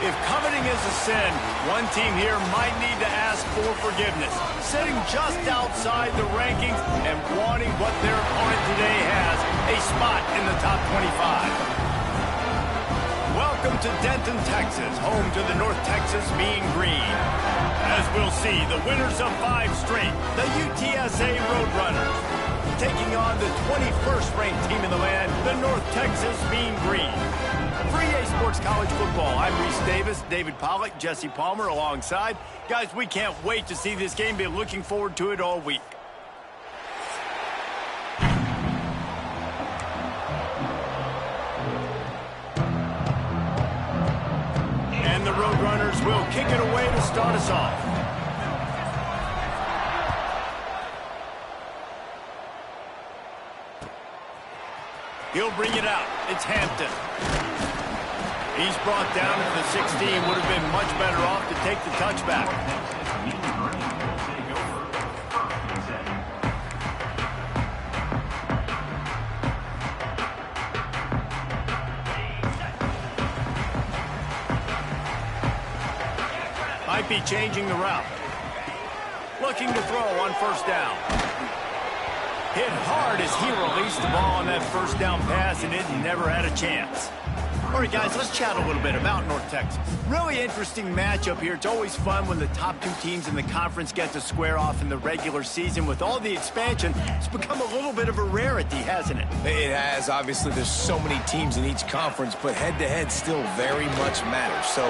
If coveting is a sin, one team here might need to ask for forgiveness, sitting just outside the rankings and wanting what their opponent today has, a spot in the top 25. Welcome to Denton, Texas, home to the North Texas Mean Green. As we'll see, the winners of 5 straight, the UTSA Roadrunners, taking on the 21st ranked team in the land, the North Texas Mean Green. 3A Sports College Football. I'm Reese Davis, David Pollack, Jesse Palmer alongside. Guys, we can't wait to see this game. Been looking forward to it all week. And the Roadrunners will kick it away to start us off. He'll bring it out. It's Hampton. He's brought down to the 16. Would have been much better off to take the touchback. Might be changing the route. Looking to throw on first down. Hit hard as he released the ball on that first down pass, and it never had a chance. All right, guys, let's chat a little bit about North Texas. Really interesting matchup here. It's always fun when the top 2 teams in the conference get to square off in the regular season. With all the expansion, it's become a little bit of a rarity, hasn't it? It has. Obviously, there's so many teams in each conference, but head-to-head still very much matters. So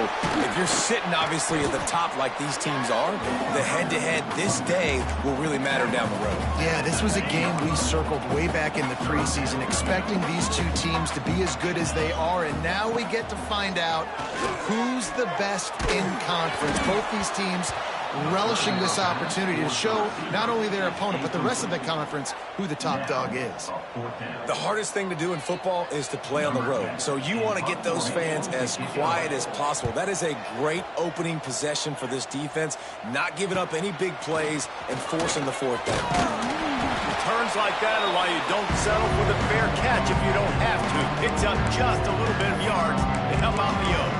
if you're sitting, obviously, at the top like these teams are, the head-to-head this day will really matter down the road. Yeah, this was a game we circled way back in the preseason, expecting these 2 teams to be as good as they are, and now we get to find out who's the best in conference. Both these teams relishing this opportunity to show not only their opponent, but the rest of the conference who the top dog is. The hardest thing to do in football is to play on the road. So you want to get those fans as quiet as possible. That is a great opening possession for this defense, not giving up any big plays and forcing the 4th down. Turns like that are why you don't settle for the fair catch if you don't have to. Picks up just a little bit of yards to help out the O.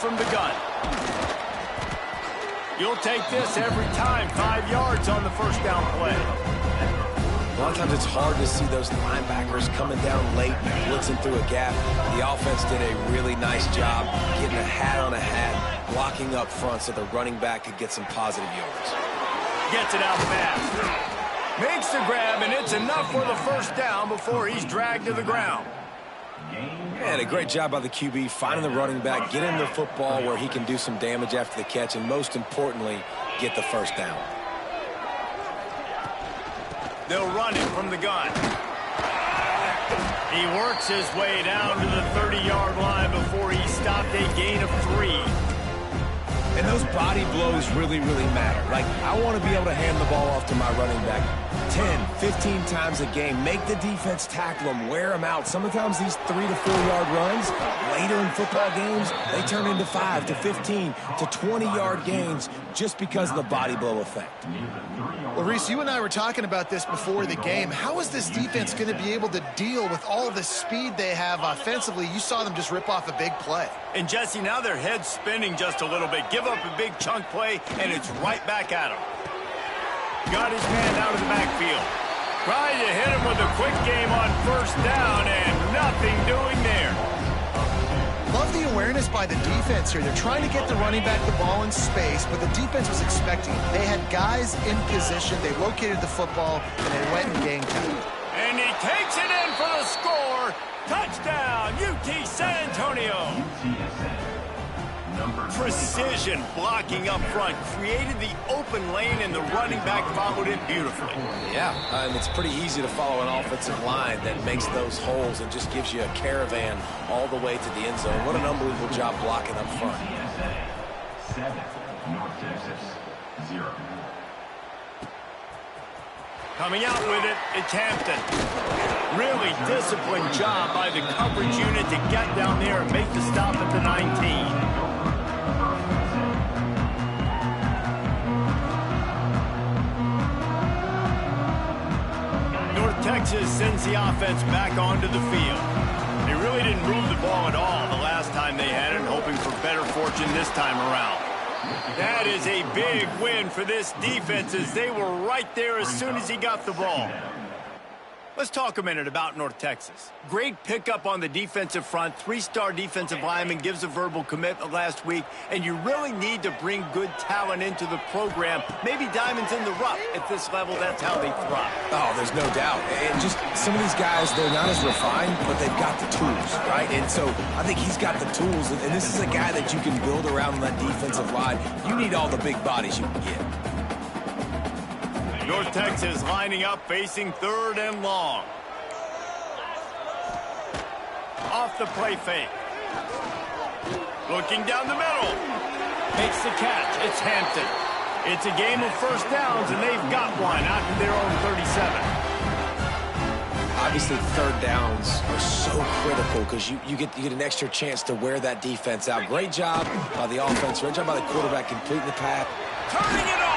From the gun. You'll take this every time. 5 yards on the first down play. A lot of times it's hard to see those linebackers coming down late, blitzing through a gap. The offense did a really nice job getting a hat on a hat, blocking up front so the running back could get some positive yards. Gets it out fast. Makes the grab, and it's enough for the first down before he's dragged to the ground. And a great job by the QB, finding the running back, getting the football where he can do some damage after the catch, and most importantly, get the first down. They'll run it from the gun. He works his way down to the 30-yard line before he stopped a gain of 3. And those body blows really, really matter. Like, I want to be able to hand the ball off to my running back 10, 15 times a game. Make the defense tackle them, wear them out. Sometimes these 3 to 4 yard runs, later in football games, they turn into 5 to 15 to 20-yard gains just because of the body blow effect. Well, Reese, you and I were talking about this before the game. How is this defense going to be able to deal with all the speed they have offensively? You saw them just rip off a big play. And, Jesse, now their head's spinning just a little bit. Give up a big chunk play, and it's right back at him. Got his man out of the backfield. Trying to hit him with a quick game on first down, and nothing doing there. Love the awareness by the defense here. They're trying to get the running back the ball in space, but the defense was expecting it. They had guys in position. They located the football, and they went and gained time. And he takes it in for the score. Touchdown, UT San Antonio. Precision blocking up front, created the open lane, and the running back followed it beautifully. Yeah, and it's pretty easy to follow an offensive line that makes those holes and just gives you a caravan all the way to the end zone. What an unbelievable job blocking up front. 7, North Texas, 0. Coming out with it, it's Hampton. Really disciplined job by the coverage unit to get down there and make the stop at the 19. Texas sends the offense back onto the field. They really didn't move the ball at all the last time they had it, hoping for better fortune this time around. That is a big win for this defense as they were right there as soon as he got the ball. Let's talk a minute about North Texas. Great pickup on the defensive front. 3-star defensive lineman gives a verbal commitment last week, and you really need to bring good talent into the program. Maybe diamonds in the rough. At this level, that's how they thrive. Oh, there's no doubt. And just some of these guys, they're not as refined, but they've got the tools, right? And so I think he's got the tools, and this is a guy that you can build around on that defensive line. You need all the big bodies you can get. North Texas lining up, facing 3rd and long. Off the play fake. Looking down the middle. Makes the catch. It's Hampton. It's a game of first downs, and they've got one out to their own 37. Obviously, 3rd downs are so critical because you get an extra chance to wear that defense out. Great job by the offense. Great job by the quarterback completing the pass. Turning it on.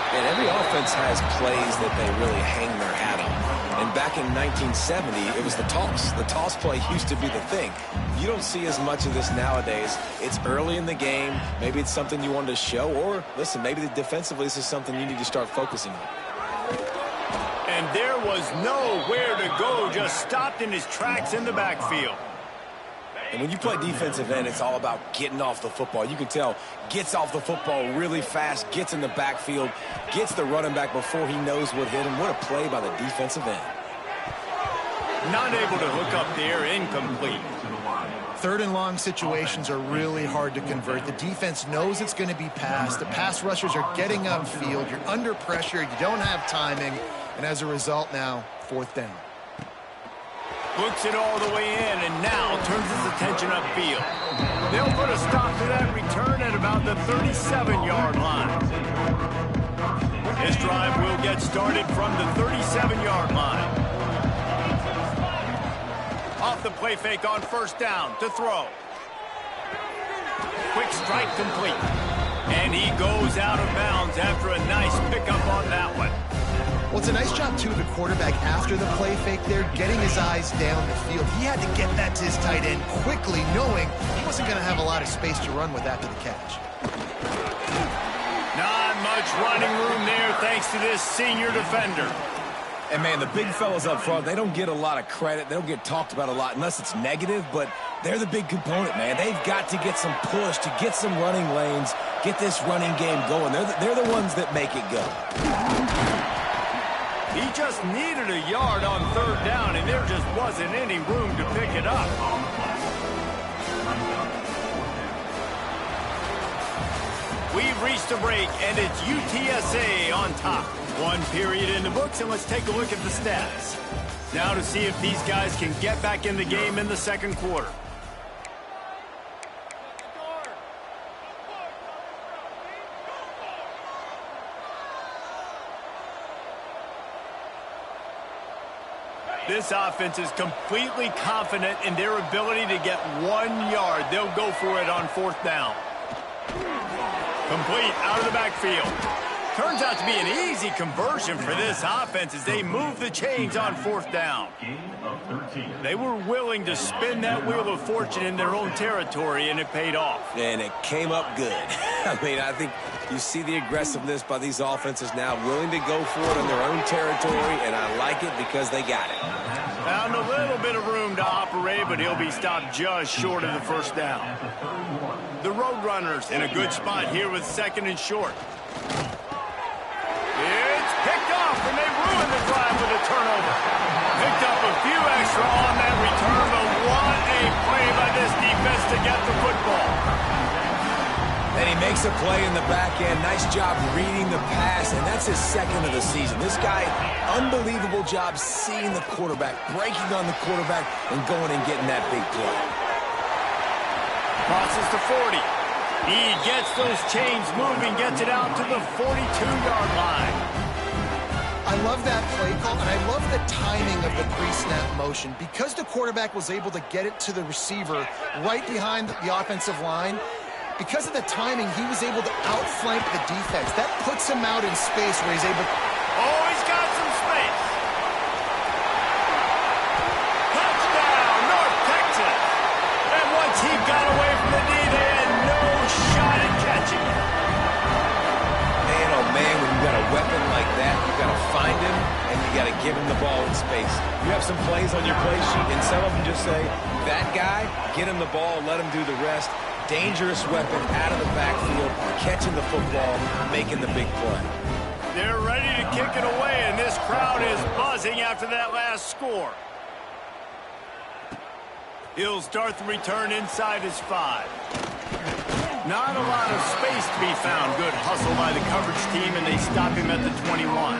And every offense has plays that they really hang their hat on. And back in 1970, it was the toss. The toss play used to be the thing. You don't see as much of this nowadays. It's early in the game. Maybe it's something you wanted to show. Or, listen, maybe defensively this is something you need to start focusing on. And there was nowhere to go. Just stopped in his tracks in the backfield. And when you play defensive end, it's all about getting off the football. You can tell, gets off the football really fast, gets in the backfield, gets the running back before he knows what hit him. What a play by the defensive end. Not able to hook up there, incomplete. 3rd and long situations are really hard to convert. The defense knows it's going to be passed. The pass rushers are getting upfield. You're under pressure. You don't have timing. And as a result now, 4th down. Looks it all the way in, and now turns his attention upfield. They'll put a stop to that return at about the 37-yard line. This drive will get started from the 37-yard line. Off the play fake on 1st down to throw. Quick strike complete. And he goes out of bounds after a nice pickup on that one. Well, it's a nice job, too, of the quarterback after the play fake there, getting his eyes down the field. He had to get that to his tight end quickly, knowing he wasn't going to have a lot of space to run with after the catch. Not much running room there thanks to this senior defender. And, man, the big fellas up front, they don't get a lot of credit. They don't get talked about a lot unless it's negative, but they're the big component, man. They've got to get some push, to get some running lanes, get this running game going. They're the ones that make it go. He just needed a yard on 3rd down, and there just wasn't any room to pick it up. We've reached a break, and it's UTSA on top. 1 period in the books, and let's take a look at the stats. Now to see if these guys can get back in the game in the 2nd quarter. This offense is completely confident in their ability to get 1 yard. They'll go for it on 4th down. Complete out of the backfield. Turns out to be an easy conversion for this offense as they move the chains on 4th down. They were willing to spin that wheel of fortune in their own territory, and it paid off. And it came up good. I mean, I think you see the aggressiveness by these offenses now, willing to go for it in their own territory, and I like it because they got it. Found a little bit of room to operate, but he'll be stopped just short of the 1st down. The Roadrunners in a good spot here with 2nd and short. It's picked off, and they ruined the drive with a turnover. Picked up a few extra on that return, but what a play by this defense to get the football. And he makes a play in the back end. Nice job reading the pass, and that's his 2nd of the season. This guy, unbelievable job seeing the quarterback, breaking on the quarterback, and going and getting that big play. Crosses to 40. He gets those chains moving, gets it out to the 42-yard line. I love that play call, and I love the timing of the pre-snap motion. Because the quarterback was able to get it to the receiver right behind the offensive line, because of the timing, he was able to outflank the defense. That puts him out in space where he's able to... Oh, he's got some space. Touchdown, North Texas. And once he got away from the knee, they had no shot at catching him. Man, oh man, when you got a weapon like that, you got to find him and you got to give him the ball in space. You have some plays on your play sheet, and some of them just say, that guy, get him the ball, let him do the rest. Dangerous weapon out of the backfield, catching the football, making the big play. They're ready to kick it away, and this crowd is buzzing after that last score. He'll start the return inside his 5. Not a lot of space to be found. Good hustle by the coverage team, and they stop him at the 21.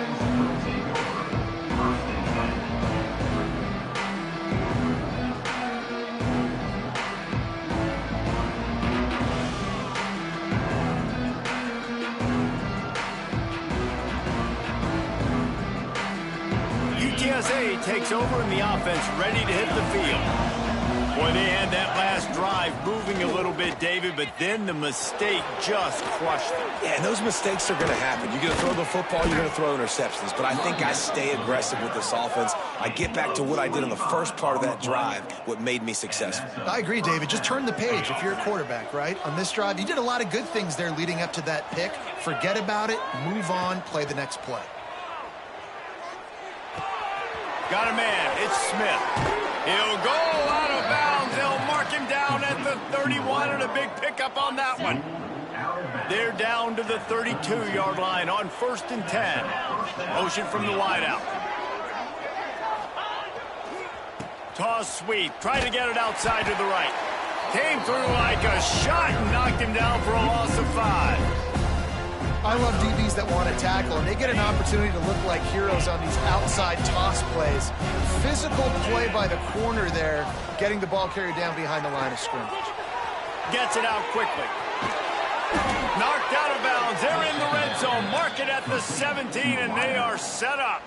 UTSA takes over in the offense, ready to hit the field. Boy, they had that last drive moving a little bit, David, but then the mistake just crushed them. Yeah, and those mistakes are going to happen. You're going to throw the football, you're going to throw interceptions. But I think I stay aggressive with this offense. I get back to what I did in the first part of that drive, what made me successful. I agree, David. Just turn the page if you're a quarterback, right? On this drive, you did a lot of good things there leading up to that pick. Forget about it, move on, play the next play. Got a man. It's Smith. He'll go out of bounds. They'll mark him down at the 31, and a big pickup on that one. They're down to the 32-yard line on 1st and 10. Motion from the wideout. Toss sweep. Try to get it outside to the right. Came through like a shot and knocked him down for a loss of 5. I love DBs that want to tackle, and they get an opportunity to look like heroes on these outside toss plays. Physical play by the corner there, getting the ball carried down behind the line of scrimmage. Gets it out quickly. Knocked out of bounds. They're in the red zone. Mark it at the 17, and they are set up.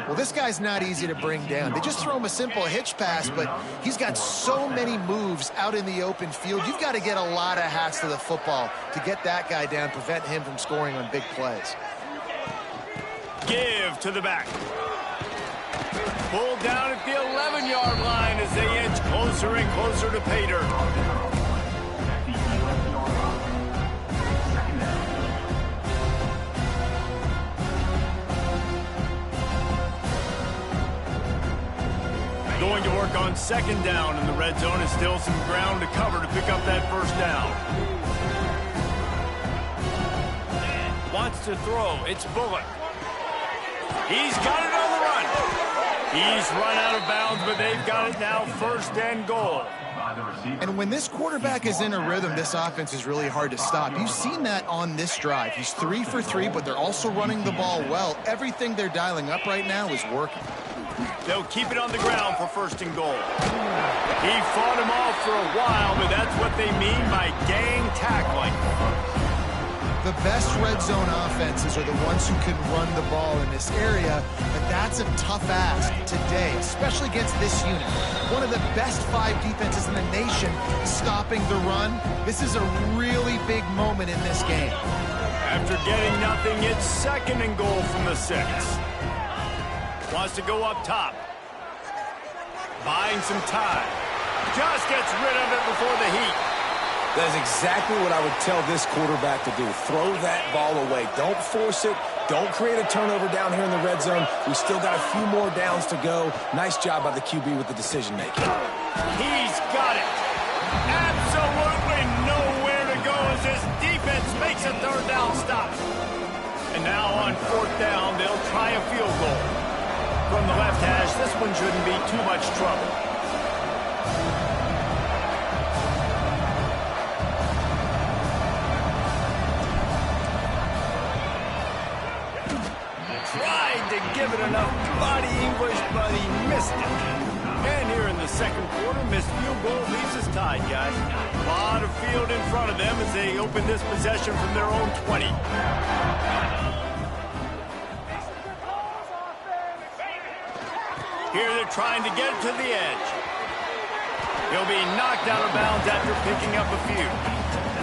Well, this guy's not easy to bring down. They just throw him a simple hitch pass, but he's got so many moves out in the open field. You've got to get a lot of hats to the football to get that guy down, prevent him from scoring on big plays. Give to the back. Pulled down at the 11-yard line as they inch closer and closer to pay dirt. Going to work on 2nd down in the red zone, and still some ground to cover to pick up that 1st down. Wants to throw. It's Bullock. He's got it on the run. He's run out of bounds, but they've got it now 1st and goal. And when this quarterback is in a rhythm, this offense is really hard to stop. You've seen that on this drive. He's 3 for 3, but they're also running the ball well. Everything they're dialing up right now is working. They'll keep it on the ground for 1st and goal. He fought him off for a while, but that's what they mean by gang tackling. The best red zone offenses are the ones who can run the ball in this area, but that's a tough ask today, especially against this unit. One of the best 5 defenses in the nation stopping the run. This is a really big moment in this game. After getting nothing, it's 2nd and goal from the 6. Wants to go up top. Buying some time. Just gets rid of it before the heat. That is exactly what I would tell this quarterback to do. Throw that ball away. Don't force it. Don't create a turnover down here in the red zone. We still got a few more downs to go. Nice job by the QB with the decision-making. He's got it. Absolutely nowhere to go as this defense makes a 3rd down stop. And now on 4th down, they'll try a field goal. From the left hash, this one shouldn't be too much trouble. Tried to give it enough body English, but he missed it. And here in the 2nd quarter, missed field goal leaves us tied, guys. A lot of field in front of them as they open this possession from their own 20. Here they're trying to get to the edge. He'll be knocked out of bounds after picking up a few.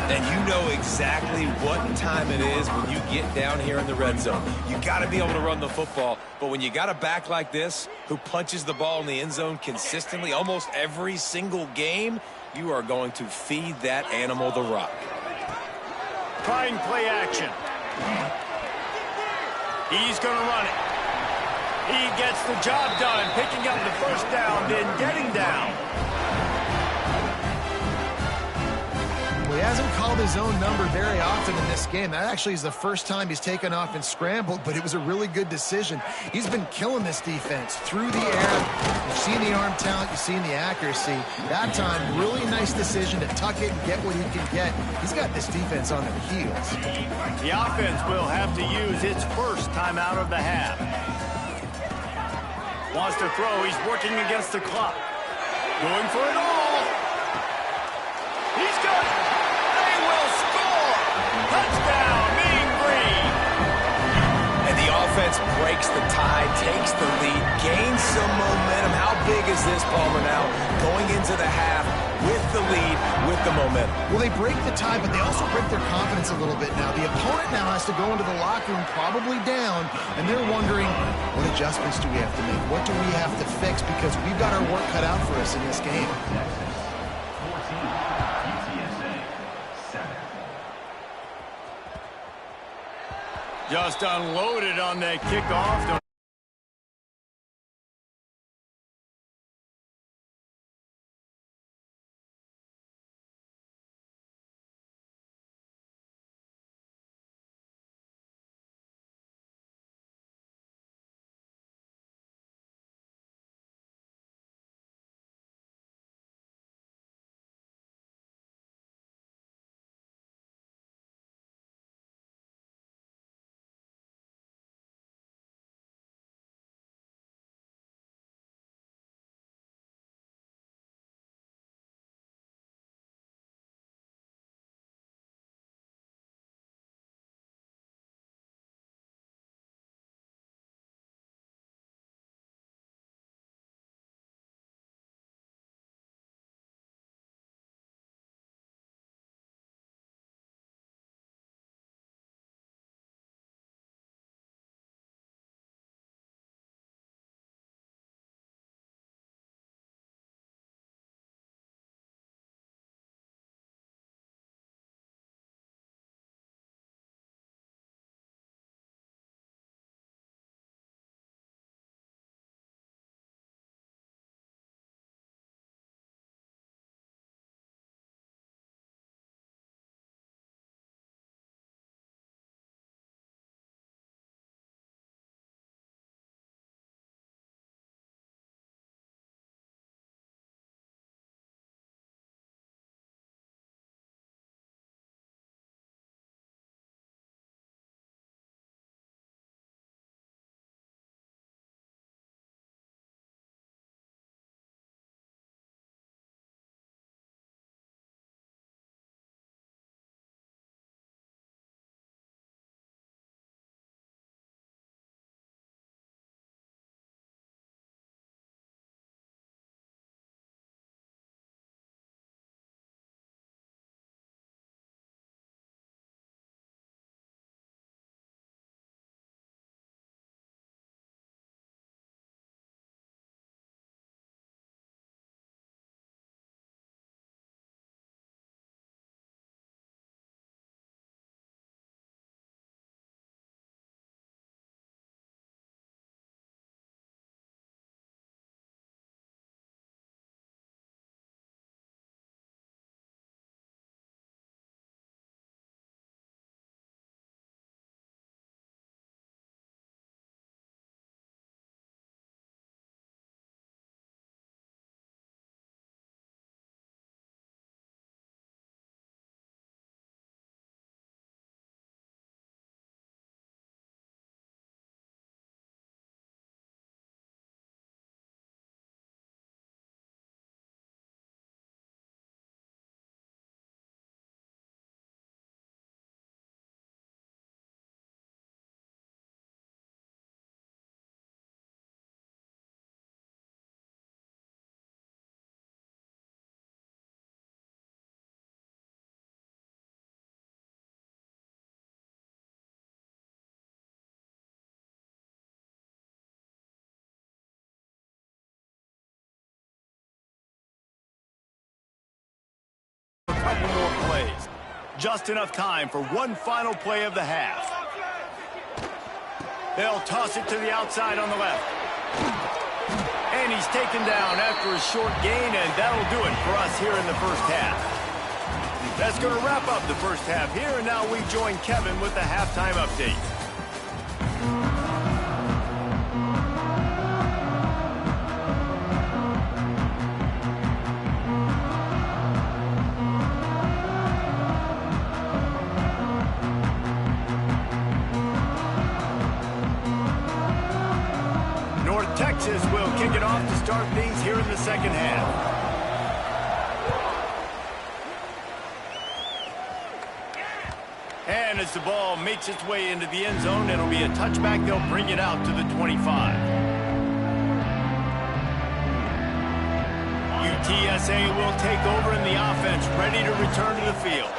And you know exactly what time it is when you get down here in the red zone. You got to be able to run the football, but when you got a back like this who punches the ball in the end zone consistently almost every single game, you are going to feed that animal the rock. Trying play action. He's going to run it. He gets the job done, picking up the first down, then getting down. He hasn't called his own number very often in this game. That actually is the first time he's taken off and scrambled, but it was a really good decision. He's been killing this defense through the air. You've seen the arm talent, you've seen the accuracy. That time, really nice decision to tuck it and get what he can get. He's got this defense on their heels. The offense will have to use its first timeout of the half. Wants to throw, he's working against the clock. Going for it all. He's got it. Touchdown, Mean Green. And the offense breaks the tie, takes the lead, gains some momentum. How big is this, Palmer, now? Going into the half with the lead, with the momentum. Well, they break the tie, but they also break their confidence a little bit now. The opponent now has to go into the locker room probably down, and they're wondering, what adjustments do we have to make? What do we have to fix? Because we've got our work cut out for us in this game. Just unloaded on that kickoff. Just enough time for one final play of the half. They'll toss it to the outside on the left. And he's taken down after a short gain, and that'll do it for us here in the first half. That's going to wrap up the first half here, and now we join Kevin with the halftime update. Texas will kick it off to start things here in the second half. And as the ball makes its way into the end zone, it'll be a touchback. They'll bring it out to the 25. UTSA will take over in the offense, ready to return to the field.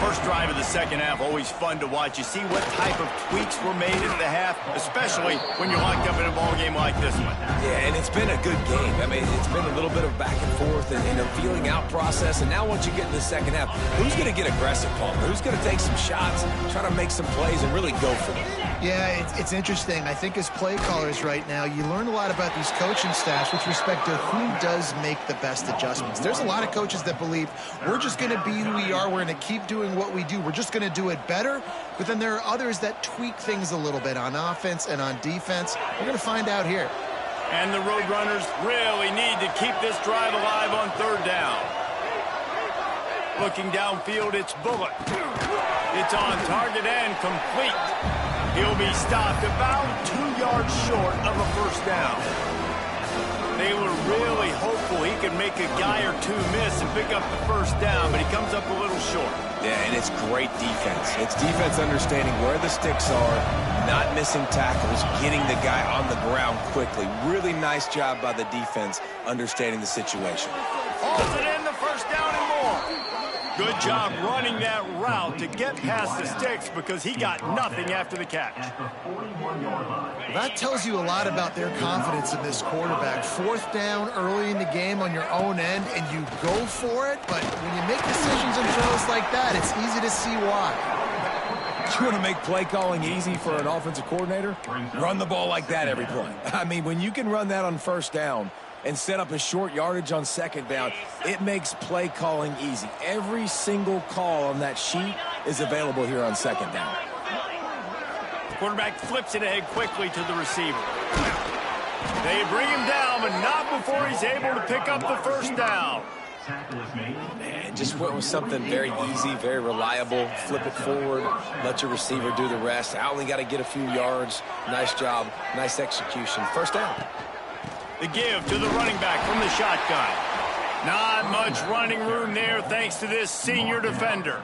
First drive of the second half, always fun to watch. You see what type of tweaks were made at the half, especially when you're locked up in a ball game like this one. Yeah, and it's been a good game. I mean, it's been a little bit of back and forth and a feeling out process. And now once you get in the second half, who's going to get aggressive, Paul? Who's going to take some shots, try to make some plays, and really go for it? Yeah, it's interesting. I think as play callers right now, you learn a lot about these coaching staffs with respect to who does make the best adjustments. There's a lot of coaches that believe we're just going to be who we are. We're going to keep doing what we do. We're just going to do it better. But then there are others that tweak things a little bit on offense and on defense. We're going to find out here. And the Roadrunners really need to keep this drive alive on third down. Looking downfield, it's Bullock. It's on target and complete. He'll be stopped about 2 yards short of a first down. They were really hopeful he could make a guy or two miss and pick up the first down, but he comes up a little short. Yeah, and it's great defense. It's defense understanding where the sticks are, not missing tackles, getting the guy on the ground quickly. Really nice job by the defense understanding the situation. Hauls it in, the first down and more. Good job running that route to get past the sticks because he got nothing after the catch. Well, that tells you a lot about their confidence in this quarterback. Fourth down early in the game on your own end, and you go for it, but when you make decisions and throws like that, it's easy to see why. You want to make play calling easy for an offensive coordinator? Run the ball like that every play. I mean, when you can run that on first down and set up a short yardage on second down, it makes play calling easy. Every single call on that sheet is available here on second down. Quarterback flips it ahead quickly to the receiver. They bring him down, but not before he's able to pick up the first down. Man, just went with something very easy, very reliable. Flip it forward, let your receiver do the rest. I only got to get a few yards. Nice job, nice execution. First down. The give to the running back from the shotgun. Not much running room there thanks to this senior defender.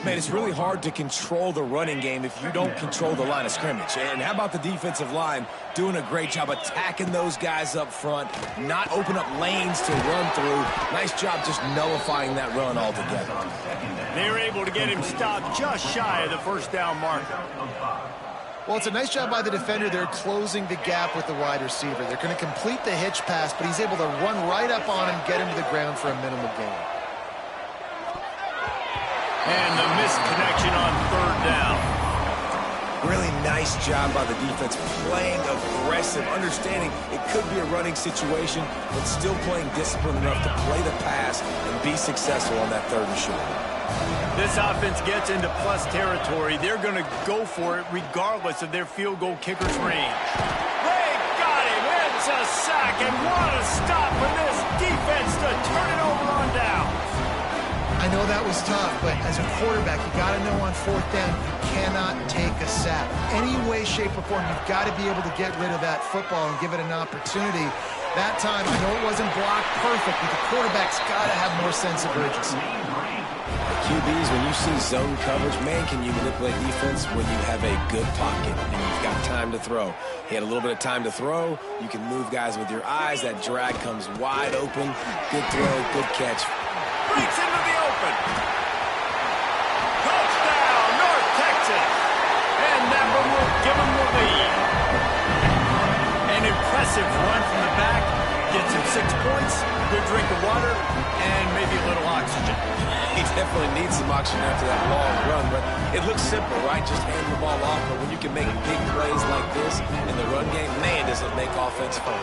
Man, it's really hard to control the running game if you don't control the line of scrimmage. And how about the defensive line doing a great job attacking those guys up front, not open up lanes to run through. Nice job just nullifying that run altogether. They were able to get him stopped just shy of the first down marker. Well, it's a nice job by the defender. They're closing the gap with the wide receiver. They're going to complete the hitch pass, but he's able to run right up on him, get him to the ground for a minimal gain. And the missed connection on third down. Really nice job by the defense, playing aggressive, understanding it could be a running situation, but still playing disciplined enough to play the pass and be successful on that third and short. This offense gets into plus territory. They're going to go for it regardless of their field goal kicker's range. They got him. It's a sack, and what a stop for this defense to turn it over on down. I know that was tough, but as a quarterback, you got to know on fourth down, you cannot take a sack. Any way, shape, or form, you've got to be able to get rid of that football and give it an opportunity. That time, I know it wasn't blocked perfect, but the quarterback's got to have more sense of urgency. QBs, when you see zone coverage, man, can you manipulate defense when you have a good pocket and you've got time to throw. He had a little bit of time to throw. You can move guys with your eyes. That drag comes wide open. Good throw, good catch. Breaks into the open. Touchdown, North Texas. And that one will give them the lead. An impressive run from the back. Gets him 6 points, good drink of water, and maybe a little oxygen. He's definitely need some oxygen after that long run, but it looks simple, right? Just hand the ball off, but when you can make big plays like this in the run game, man, does it make offense fun.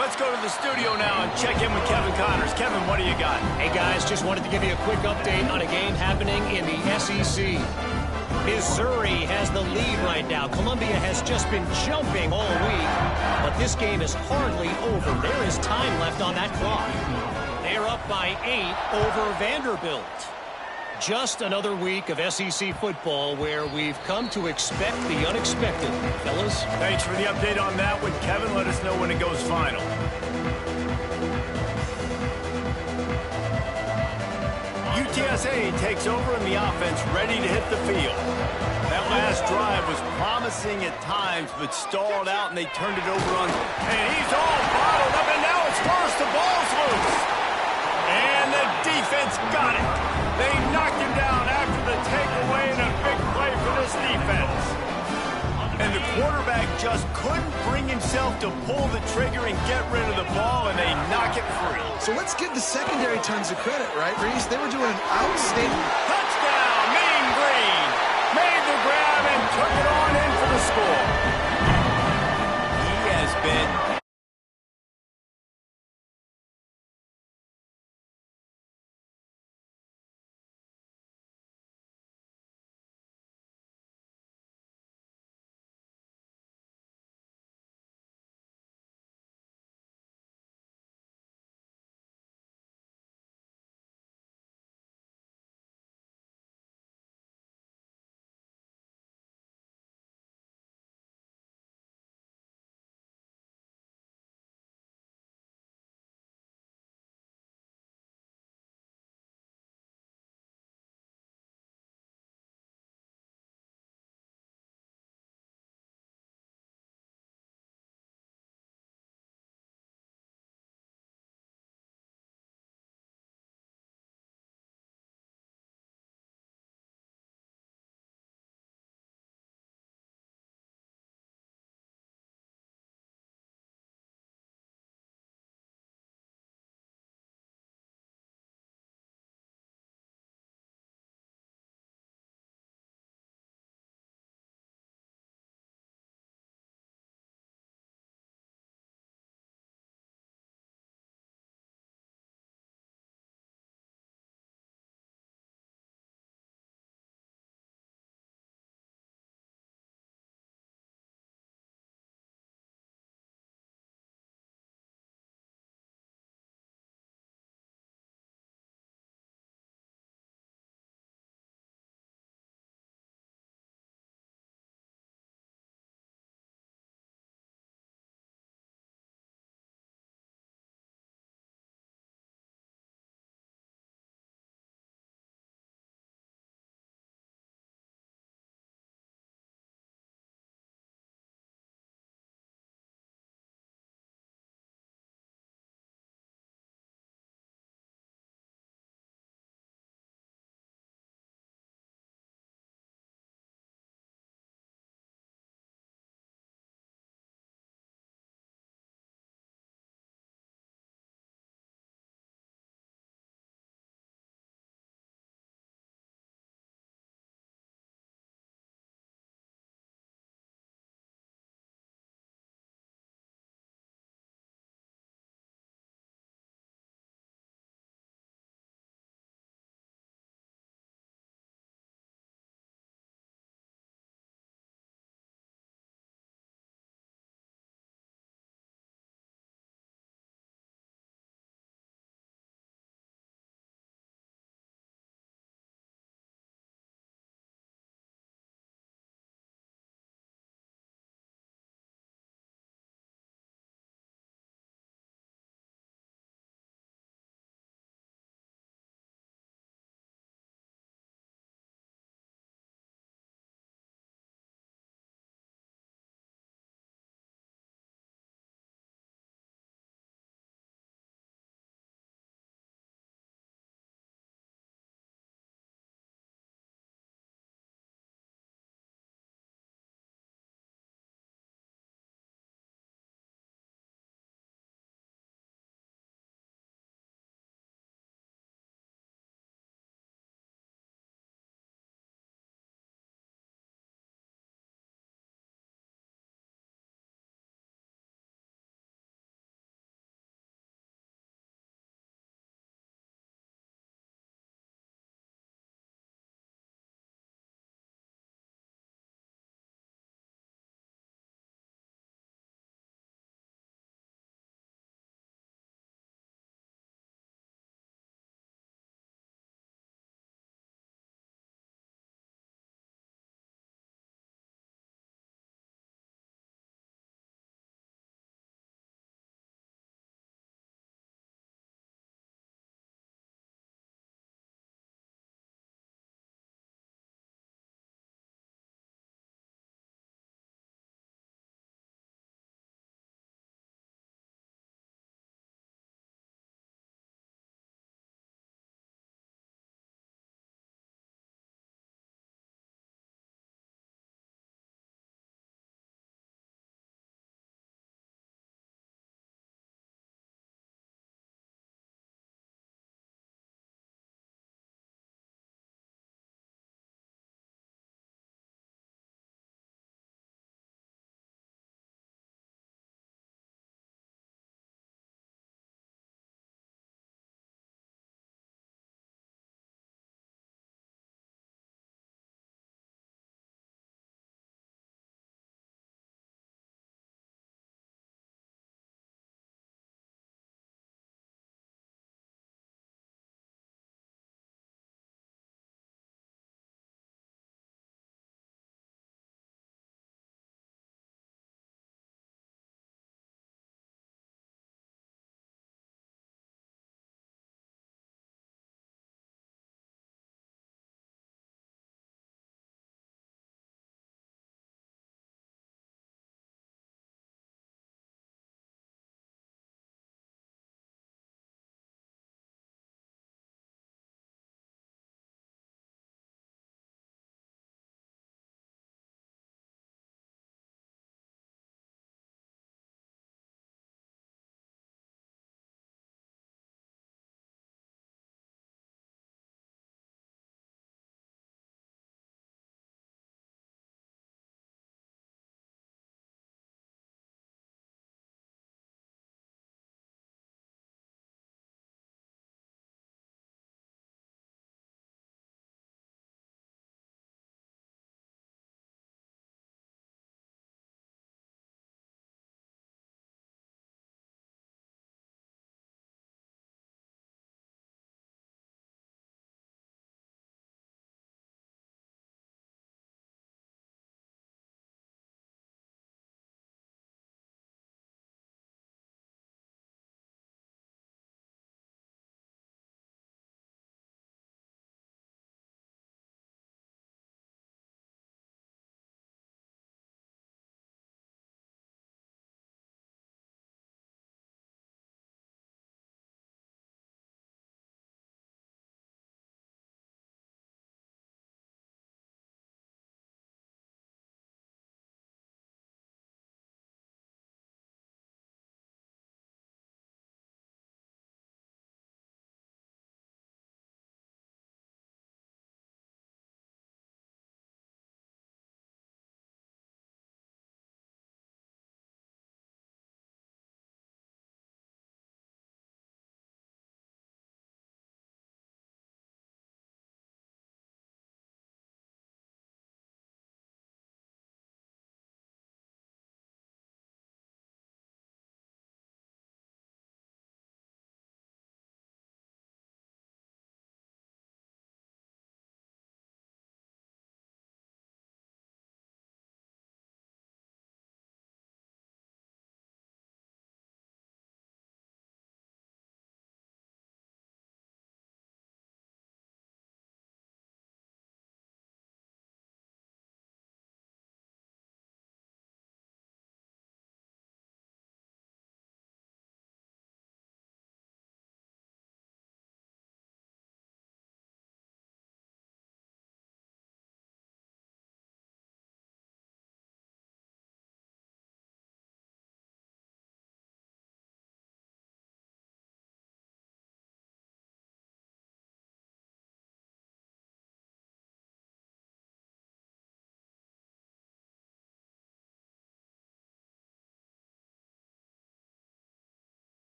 Let's go to the studio now and check in with Kevin Connors. Kevin, what do you got? Hey, guys, just wanted to give you a quick update on a game happening in the SEC. Missouri has the lead right now. Columbia has just been jumping all week, but this game is hardly over. There is time left on that clock. They're up by 8 over Vanderbilt. Just another week of SEC football where we've come to expect the unexpected. Fellas? Thanks for the update on that one, Kevin. Let us know when it goes final. UTSA takes over in the offense, ready to hit the field. That last drive was promising at times, but stalled out, and they turned it over on. And he's all bottled up, and now it's lost. The ball's loose. And the defense got it. They knocked him down after the takeaway, and a big play for this defense. And the quarterback just couldn't bring himself to pull the trigger and get rid of the ball, and they knock it free. So let's give the secondary tons of credit, right, Reese? They were doing an outstanding. Touchdown, Mean Green. Made the grab and took it on in for the score. He has been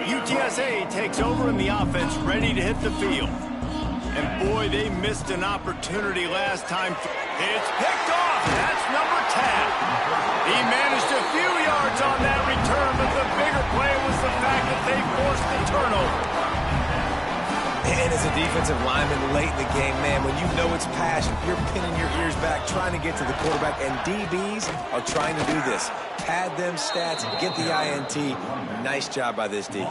UTSA takes over in the offense, ready to hit the field. And boy, they missed an opportunity last time. It's picked off. That's number 10. He managed a few yards on that return, but the bigger play was the fact that they forced the turnover. And as a defensive lineman late in the game, man, when you know it's passion, you're pinning your ears back, trying to get to the quarterback, and DBs are trying to do this. Pad them stats, get the INT. Nice job by this D.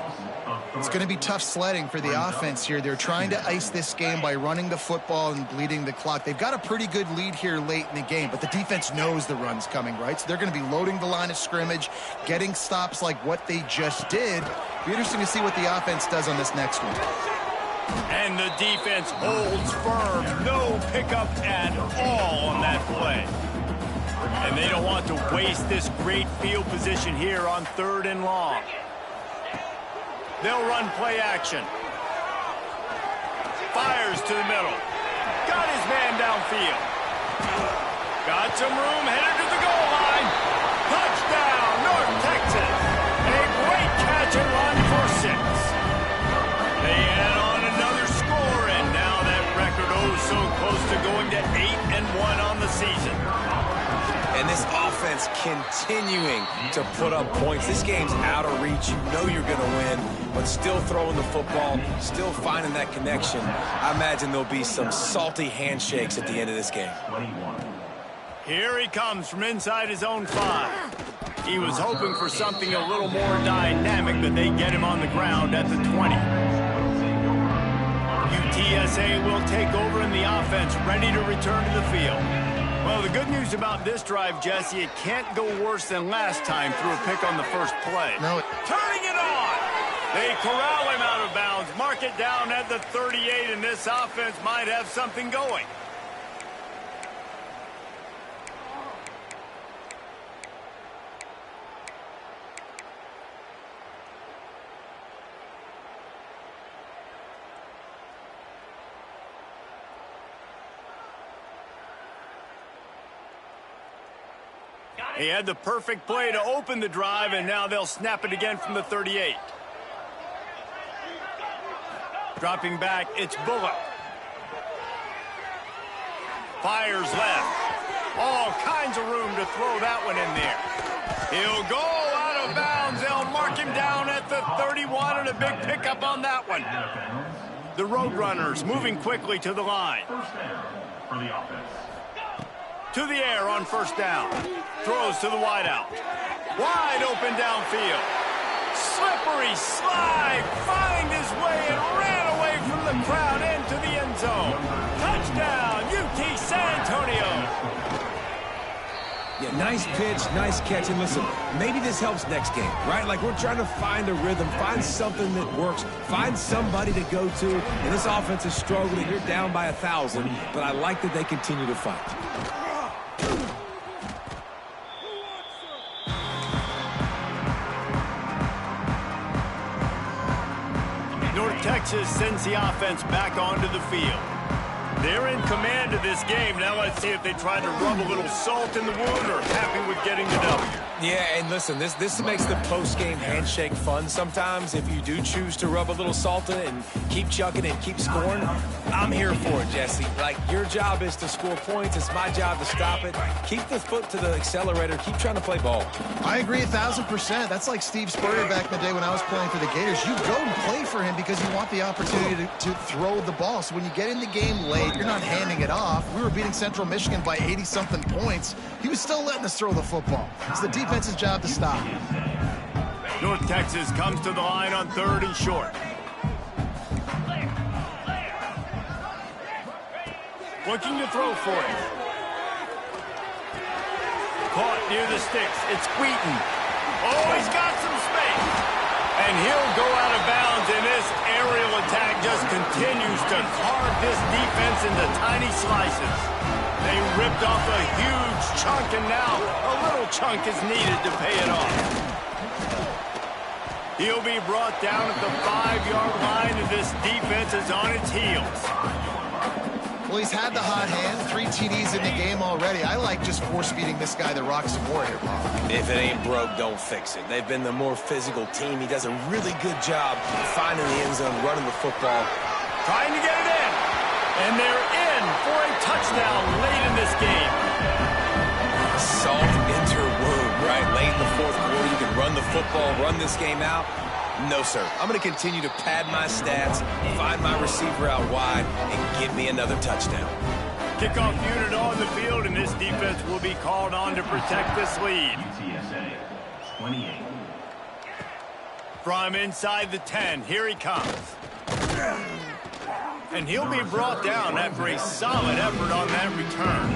It's going to be tough sledding for the offense here. They're trying to ice this game by running the football and bleeding the clock. They've got a pretty good lead here late in the game, but the defense knows the run's coming, right? So they're going to be loading the line of scrimmage, getting stops like what they just did. Be interesting to see what the offense does on this next one. And the defense holds firm. No pickup at all on that play. And they don't want to waste this great field position here on 3rd and long. They'll run play action. Fires to the middle. Got his man downfield. Got some room, headed to the goal line. Touchdown, North Texas. A great catch and run for 6. They add on another score, and now that record so close to going to 8-1 on the season. And this offense continuing to put up points. This game's out of reach. You know you're going to win, but still throwing the football, still finding that connection. I imagine there'll be some salty handshakes at the end of this game. Here he comes from inside his own 5. He was hoping for something a little more dynamic, but they get him on the ground at the 20. UTSA will take over in the offense, ready to return to the field. Well, the good news about this drive, Jesse, it can't go worse than last time through a pick on the first play. No. Turning it on. They corral him out of bounds, mark it down at the 38, and this offense might have something going. He had the perfect play to open the drive, and now they'll snap it again from the 38. Dropping back, it's Bullock. Fires left. All kinds of room to throw that one in there. He'll go out of bounds. They'll mark him down at the 31, and a big pickup on that one. The Roadrunners moving quickly to the line. To the air on 1st down. Throws to the wideout. Wide open downfield. Slippery slide. Find his way and ran away from the crowd into the end zone. Touchdown, UT San Antonio. Yeah, nice pitch, nice catch. And listen, maybe this helps next game, right? Like we're trying to find a rhythm, find something that works, find somebody to go to. And this offense is struggling. You're down by 1,000, but I like that they continue to fight. North Texas sends the offense back onto the field. They're in command of this game. Now let's see if they try to rub a little salt in the wound or happy with getting the W. Yeah, and listen, this makes the post-game handshake fun sometimes. If you do choose to rub a little salt in it and keep chucking and keep scoring, I'm here for it, Jesse. Like, your job is to score points. It's my job to stop it. Keep the foot to the accelerator. Keep trying to play ball. I agree 1,000%. That's like Steve Spurrier back in the day when I was playing for the Gators. You go and play for him because you want the opportunity to throw the ball. So when you get in the game late, you're not handing it off. We were beating Central Michigan by 80-something points. He was still letting us throw the football. It's the defense's job to stop. North Texas comes to the line on 3rd and short. Looking to throw for it. Caught near the sticks. It's Wheaton. Oh, he's got some space. And he'll go out of bounds, and this aerial attack just continues to carve this defense into tiny slices. They ripped off a huge chunk, and now a little chunk is needed to pay it off. He'll be brought down at the 5-yard line, and this defense is on its heels. Well, he's had the hot hand, 3 TDs in the game already. I like just force-feeding this guy the rock some more here, Bob. If it ain't broke, don't fix it. They've been the more physical team. He does a really good job finding the end zone, running the football. Trying to get it in. And they're in for a touchdown late in this game. Salt into her wound, right? Late in the fourth quarter, you can run the football, run this game out. No, sir. I'm going to continue to pad my stats, find my receiver out wide, and give me another touchdown. Kickoff unit on the field, and this defense will be called on to protect this lead. UTSA 28. From inside the 10, here he comes. And he'll be brought down after a solid effort on that return.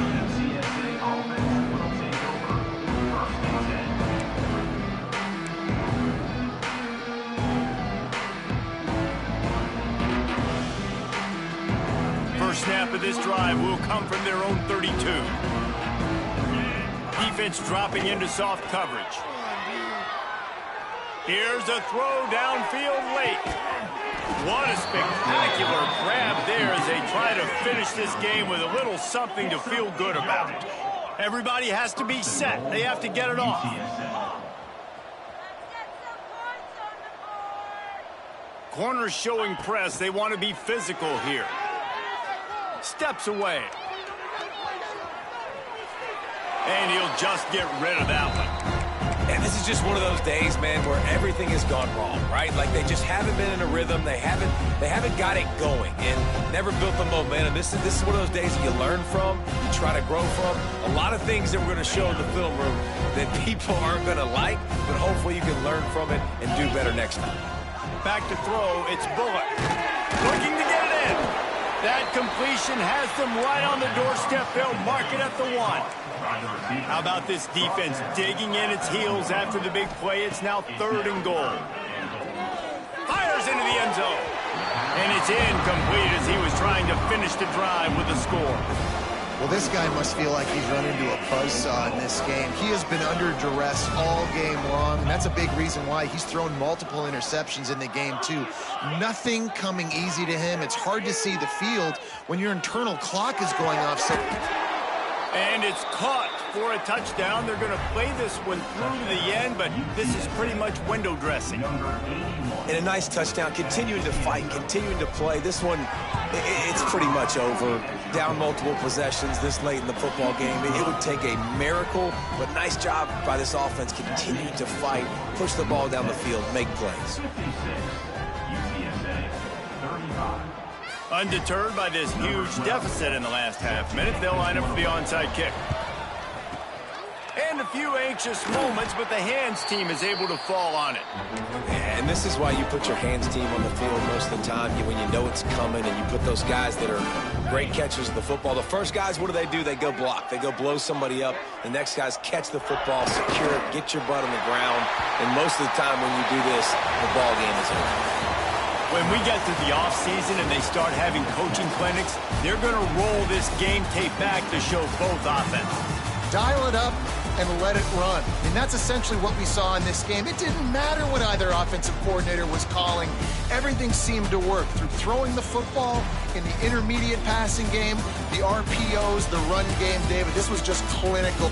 UTSA offense will take over first and 10. First snap of this drive will come from their own 32. Defense dropping into soft coverage. Here's a throw downfield late. What a spectacular grab there as they try to finish this game with a little something to feel good about. Everybody has to be set. They have to get it off. Corners showing press. They want to be physical here. Steps away. And he'll just get rid of that one. And this is just one of those days, man, where everything has gone wrong, right? Like they just haven't been in a rhythm. They haven't got it going and never built the momentum. This is one of those days that you learn from, you try to grow from. A lot of things that we're going to show in the film room that people aren't going to like, but hopefully you can learn from it and do better next time. Back to throw, it's Bullock. Looking to get it in. That completion has them right on the doorstep. They'll mark it at the 1. How about this defense digging in its heels after the big play? It's now 3rd and goal. Fires into the end zone. And it's incomplete as he was trying to finish the drive with a score. Well, this guy must feel like he's run into a buzzsaw in this game. He has been under duress all game long, and that's a big reason why he's thrown multiple interceptions in the game, too. Nothing coming easy to him. It's hard to see the field when your internal clock is going off. So. And it's caught for a touchdown. They're going to play this one through to the end, but this is pretty much window dressing. And a nice touchdown, continuing to fight, continuing to play. This one, it's pretty much over. Down multiple possessions this late in the football game. It would take a miracle, but nice job by this offense continuing to fight, push the ball down the field, make plays. UTSA 35. Undeterred by this huge deficit in the last half minute, they'll line up for the onside kick. And a few anxious moments, but the hands team is able to fall on it. And this is why you put your hands team on the field most of the time when you know it's coming, and you put those guys that are great catchers of the football. The first guys, what do? They go block. They go blow somebody up. The next guys catch the football, secure it, get your butt on the ground. And most of the time when you do this, the ball game is over. When we get to the offseason and they start having coaching clinics, they're going to roll this game tape back to show both offenses. Dial it up and let it run. And that's essentially what we saw in this game. It didn't matter what either offensive coordinator was calling. Everything seemed to work through throwing the football, in the intermediate passing game, the RPOs, the run game, David. This was just clinical.